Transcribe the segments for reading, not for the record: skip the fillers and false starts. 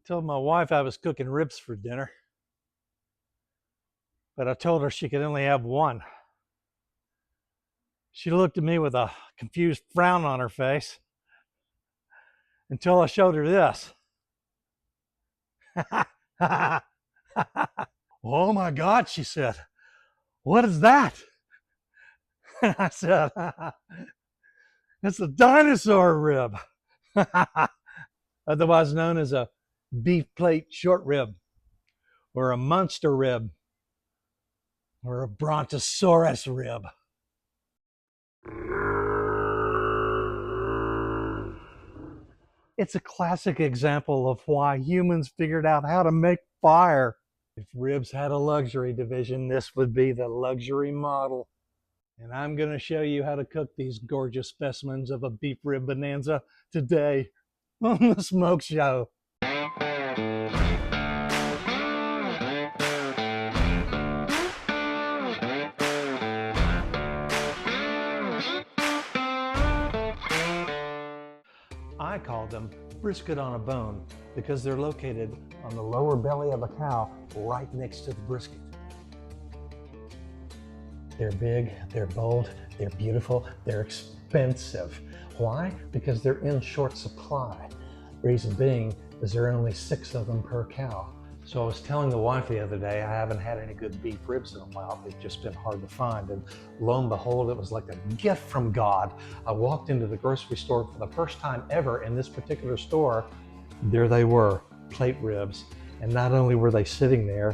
Told my wife I was cooking ribs for dinner, but I told her she could only have one. She looked at me with a confused frown on her face until I showed her this. Oh my God, she said, what is that? I said, it's a dinosaur rib, otherwise known as a beef plate short rib, or a monster rib, or a brontosaurus rib. It's a classic example of why humans figured out how to make fire. If ribs had a luxury division, this would be the luxury model. And I'm going to show you how to cook these gorgeous specimens of a beef rib bonanza today on the Smoke Show. I call them brisket on a bone because they're located on the lower belly of a cow right next to the brisket. They're big, they're bold, they're beautiful, they're expensive. Why? Because they're in short supply. Reason being is there are only 6 of them per cow. So I was telling the wife the other day I haven't had any good beef ribs in a while. They've just been hard to find. And lo and behold, it was like a gift from God. I walked into the grocery store for the first time ever in this particular store. There they were, plate ribs. And not only were they sitting there,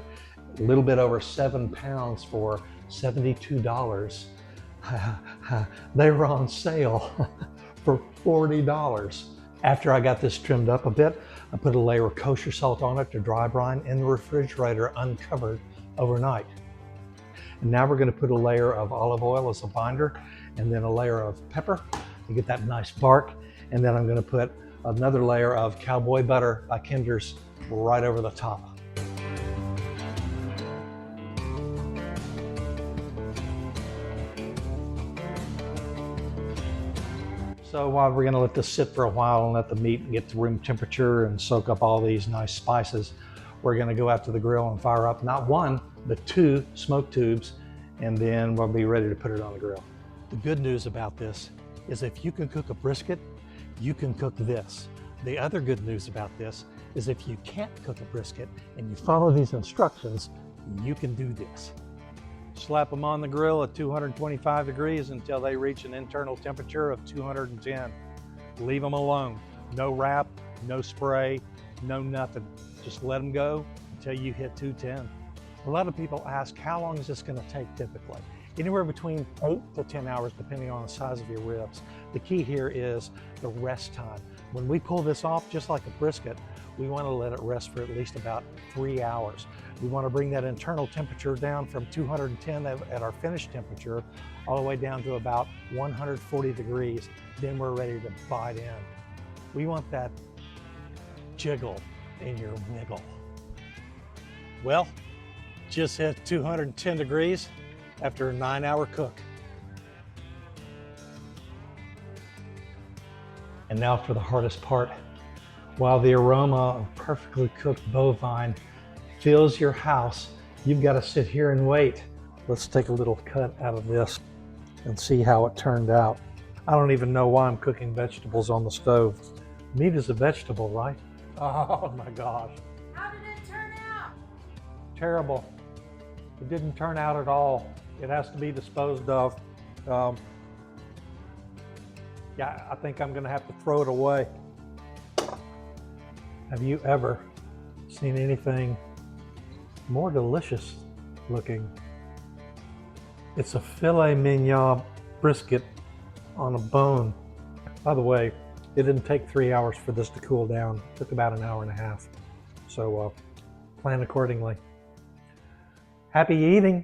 a little bit over 7 pounds for $72. They were on sale for $40. After I got this trimmed up a bit, I put a layer of kosher salt on it to dry brine in the refrigerator uncovered overnight. And now we're going to put a layer of olive oil as a binder and then a layer of pepper to get that nice bark. And then I'm going to put another layer of cowboy butter by Kinder's right over the top. So while we're going to let this sit for a while and let the meat get to room temperature and soak up all these nice spices, we're going to go out to the grill and fire up not 1, but 2 smoke tubes, and then we'll be ready to put it on the grill. The good news about this is if you can cook a brisket, you can cook this. The other good news about this is if you can't cook a brisket and you follow these instructions, you can do this. Slap them on the grill at 225 degrees until they reach an internal temperature of 210. Leave them alone. No wrap, no spray, no nothing. Just let them go until you hit 210. A lot of people ask, how long is this going to take typically? Anywhere between 8 to 10 hours, depending on the size of your ribs. The key here is the rest time. When we pull this off, just like a brisket, we want to let it rest for at least about 3 hours. We want to bring that internal temperature down from 210 at our finished temperature all the way down to about 140 degrees. Then we're ready to bite in. We want that jiggle in your wiggle. Well, just hit 210 degrees after a 9-hour cook. And now for the hardest part. While the aroma of perfectly cooked bovine fills your house, you've got to sit here and wait. Let's take a little cut out of this and see how it turned out. I don't even know why I'm cooking vegetables on the stove. Meat is a vegetable, right? Oh my gosh. How did it turn out? Terrible. It didn't turn out at all. It has to be disposed of. Yeah, I think I'm gonna have to throw it away. Have you ever seen anything more delicious looking? It's a filet mignon brisket on a bone. By the way, it didn't take 3 hours for this to cool down. It took about an hour and a half. So plan accordingly. Happy eating.